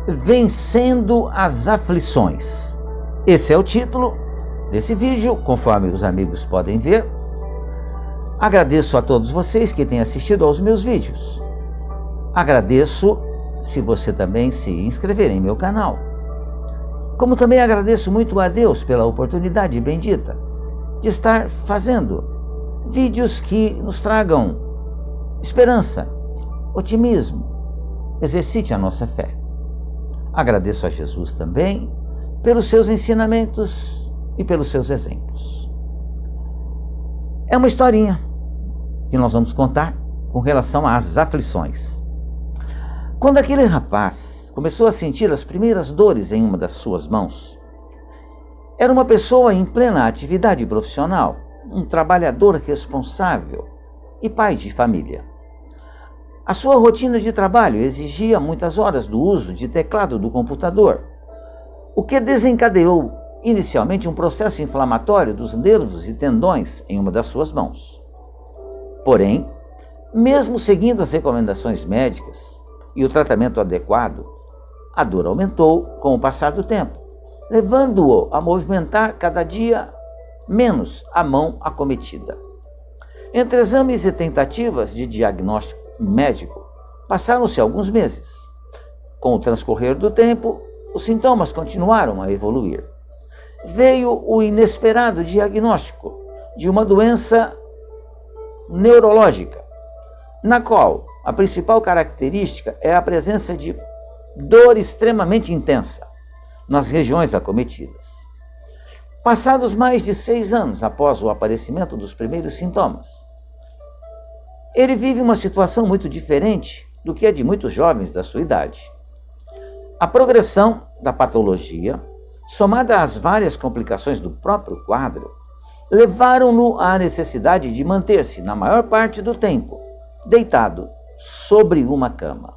Vencendo as aflições. Esse é o título desse vídeo, conforme os amigos podem ver. Agradeço a todos vocês que têm assistido aos meus vídeos. Agradeço se você também se inscrever em meu canal. Como também agradeço muito a Deus pela oportunidade bendita de estar fazendo vídeos que nos tragam esperança, otimismo, exercite a nossa fé. Agradeço a Jesus também pelos seus ensinamentos e pelos seus exemplos. É uma historinha que nós vamos contar com relação às aflições. Quando aquele rapaz começou a sentir as primeiras dores em uma das suas mãos, era uma pessoa em plena atividade profissional, um trabalhador responsável e pai de família. A sua rotina de trabalho exigia muitas horas do uso de teclado do computador, o que desencadeou inicialmente um processo inflamatório dos nervos e tendões em uma das suas mãos. Porém, mesmo seguindo as recomendações médicas e o tratamento adequado, a dor aumentou com o passar do tempo, levando-o a movimentar cada dia menos a mão acometida. Entre exames e tentativas de diagnóstico médico, passaram-se alguns meses. Com o transcorrer do tempo, os sintomas continuaram a evoluir. Veio o inesperado diagnóstico de uma doença neurológica, na qual a principal característica é a presença de dor extremamente intensa nas regiões acometidas. Passados mais de 6 anos após o aparecimento dos primeiros sintomas, ele vive uma situação muito diferente do que a de muitos jovens da sua idade. A progressão da patologia, somada às várias complicações do próprio quadro, levaram-no à necessidade de manter-se, na maior parte do tempo, deitado sobre uma cama.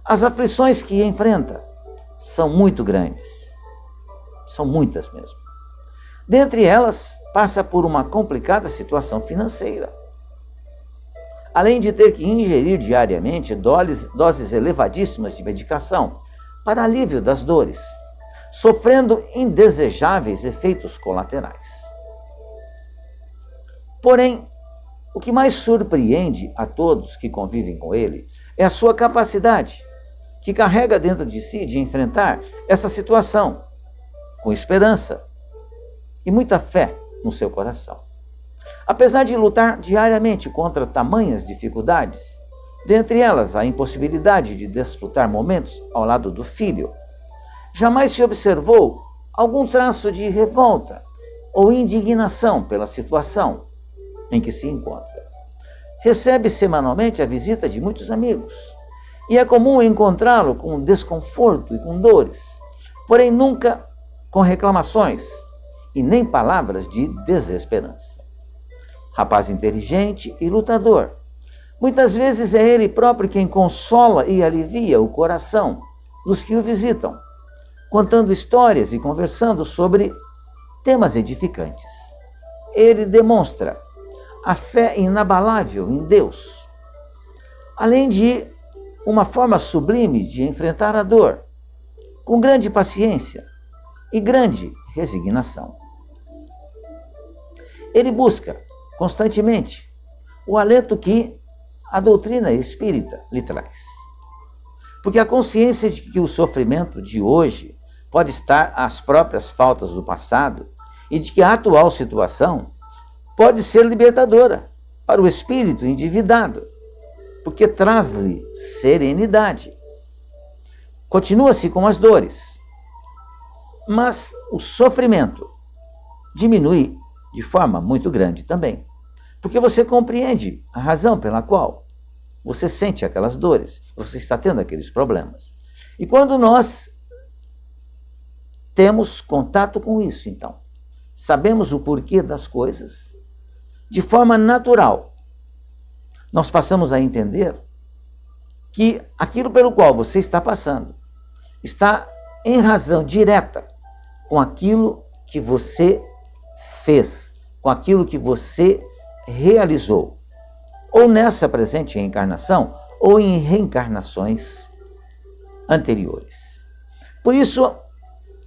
As aflições que enfrenta são muito grandes, são muitas mesmo. Dentre elas, passa por uma complicada situação financeira. Além de ter que ingerir diariamente doses elevadíssimas de medicação para alívio das dores, sofrendo indesejáveis efeitos colaterais. Porém, o que mais surpreende a todos que convivem com ele é a sua capacidade, que carrega dentro de si, de enfrentar essa situação com esperança e muita fé no seu coração. Apesar de lutar diariamente contra tamanhas dificuldades, dentre elas a impossibilidade de desfrutar momentos ao lado do filho, jamais se observou algum traço de revolta ou indignação pela situação em que se encontra. Recebe semanalmente a visita de muitos amigos e é comum encontrá-lo com desconforto e com dores, porém nunca com reclamações e nem palavras de desesperança. Rapaz inteligente e lutador, muitas vezes é ele próprio quem consola e alivia o coração dos que o visitam, contando histórias e conversando sobre temas edificantes. Ele demonstra a fé inabalável em Deus, além de uma forma sublime de enfrentar a dor, com grande paciência e grande resignação. Ele busca constantemente o alento que a doutrina espírita lhe traz. Porque a consciência de que o sofrimento de hoje pode estar às próprias faltas do passado e de que a atual situação pode ser libertadora para o espírito endividado, porque traz-lhe serenidade. Continua-se com as dores, mas o sofrimento diminui de forma muito grande também, porque você compreende a razão pela qual você sente aquelas dores, você está tendo aqueles problemas. E quando nós temos contato com isso, então, sabemos o porquê das coisas, de forma natural, nós passamos a entender que aquilo pelo qual você está passando está em razão direta com aquilo que você fez, com aquilo que você realizou, ou nessa presente reencarnação, ou em reencarnações anteriores. Por isso,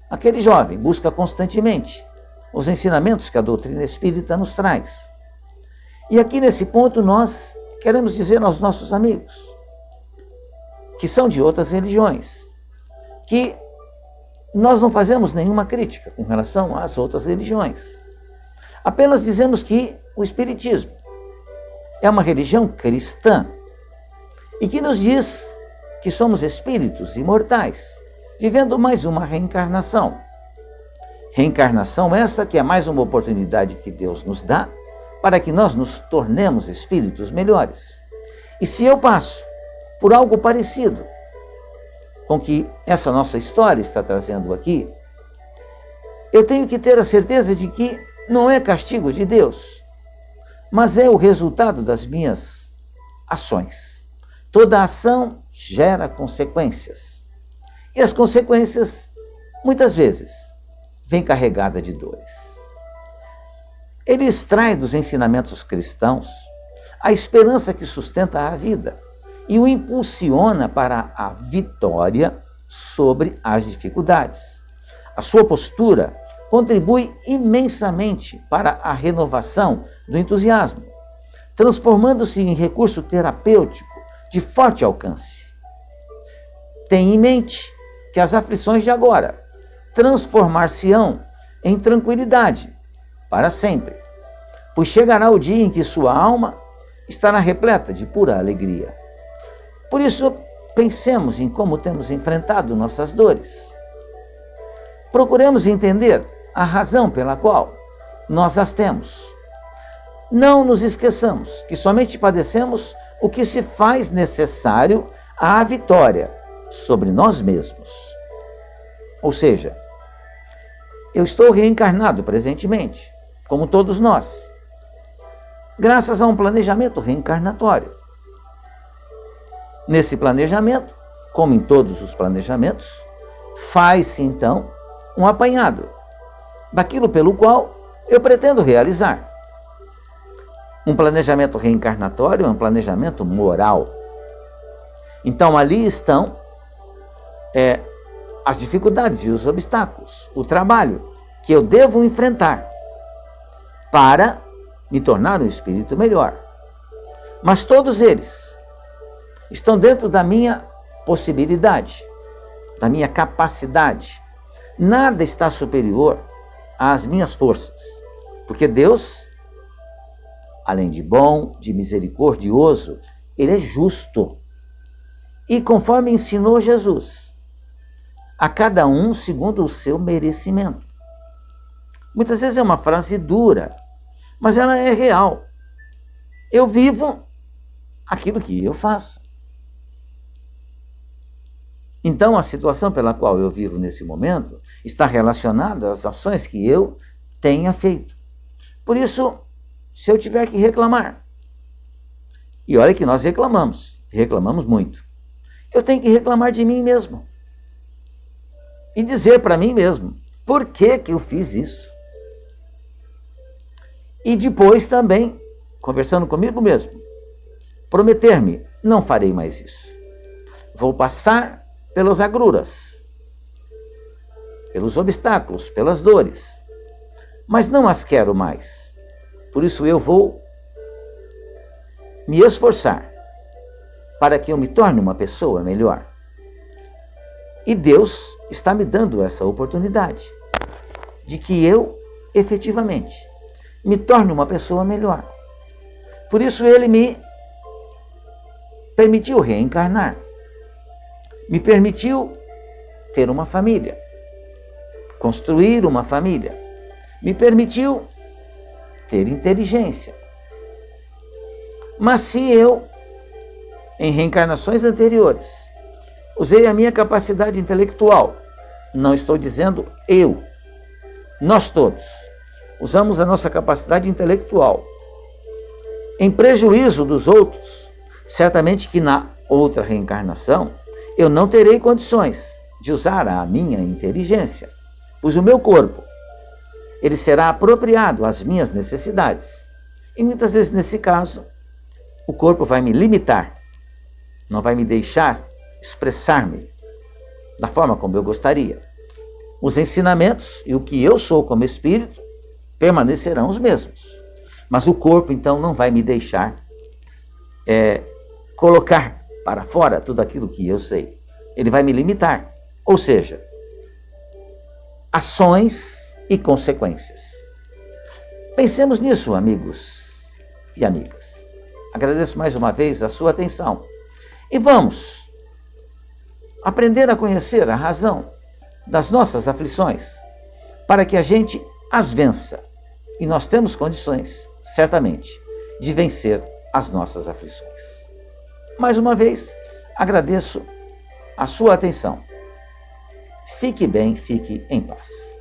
aquele jovem busca constantemente os ensinamentos que a doutrina espírita nos traz. E aqui nesse ponto nós queremos dizer aos nossos amigos, que são de outras religiões, que nós não fazemos nenhuma crítica com relação às outras religiões. Apenas dizemos que o Espiritismo é uma religião cristã e que nos diz que somos espíritos imortais, vivendo mais uma reencarnação. Reencarnação essa que é mais uma oportunidade que Deus nos dá para que nós nos tornemos espíritos melhores. E se eu passo por algo parecido com que essa nossa história está trazendo aqui, eu tenho que ter a certeza de que não é castigo de Deus, mas é o resultado das minhas ações. Toda ação gera consequências. E as consequências, muitas vezes, vêm carregadas de dores. Ele extrai dos ensinamentos cristãos a esperança que sustenta a vida e o impulsiona para a vitória sobre as dificuldades. A sua postura contribui imensamente para a renovação do entusiasmo, transformando-se em recurso terapêutico de forte alcance. Tenha em mente que as aflições de agora transformar-se-ão em tranquilidade para sempre, pois chegará o dia em que sua alma estará repleta de pura alegria. Por isso, pensemos em como temos enfrentado nossas dores. Procuremos entender a razão pela qual nós as temos. Não nos esqueçamos que somente padecemos o que se faz necessário à vitória sobre nós mesmos. Ou seja, eu estou reencarnado presentemente, como todos nós, graças a um planejamento reencarnatório. Nesse planejamento, como em todos os planejamentos, faz-se então um apanhado daquilo pelo qual eu pretendo realizar. Um planejamento reencarnatório é um planejamento moral. Então ali estão as dificuldades e os obstáculos, o trabalho que eu devo enfrentar para me tornar um espírito melhor. Mas todos eles estão dentro da minha possibilidade, da minha capacidade. Nada está superior às minhas forças, porque Deus, além de bom, de misericordioso, Ele é justo. E conforme ensinou Jesus, a cada um segundo o seu merecimento. Muitas vezes é uma frase dura, mas ela é real. Eu vivo aquilo que eu faço. Então, a situação pela qual eu vivo nesse momento está relacionada às ações que eu tenha feito. Por isso, se eu tiver que reclamar, e olha que nós reclamamos muito, eu tenho que reclamar de mim mesmo. E dizer para mim mesmo, por que eu fiz isso? E depois também, conversando comigo mesmo, prometer-me, não farei mais isso. Vou passar pelas agruras, pelos obstáculos, pelas dores, mas não as quero mais. Por isso eu vou me esforçar para que eu me torne uma pessoa melhor. E Deus está me dando essa oportunidade de que eu, efetivamente, me torne uma pessoa melhor. Por isso Ele me permitiu reencarnar. Me permitiu ter uma família, construir uma família. Me permitiu ter inteligência. Mas se eu, em reencarnações anteriores, usei a minha capacidade intelectual, não estou dizendo eu, nós todos, usamos a nossa capacidade intelectual em prejuízo dos outros, certamente que na outra reencarnação eu não terei condições de usar a minha inteligência, pois o meu corpo, ele será apropriado às minhas necessidades. E muitas vezes, nesse caso, o corpo vai me limitar, não vai me deixar expressar-me da forma como eu gostaria. Os ensinamentos e o que eu sou como espírito permanecerão os mesmos. Mas o corpo, então, não vai me deixar colocar para fora tudo aquilo que eu sei. Ele vai me limitar. Ou seja, ações e consequências. Pensemos nisso, amigos e amigas. Agradeço mais uma vez a sua atenção. E vamos aprender a conhecer a razão das nossas aflições, para que a gente as vença. E nós temos condições, certamente, de vencer as nossas aflições. Mais uma vez, agradeço a sua atenção. Fique bem, fique em paz.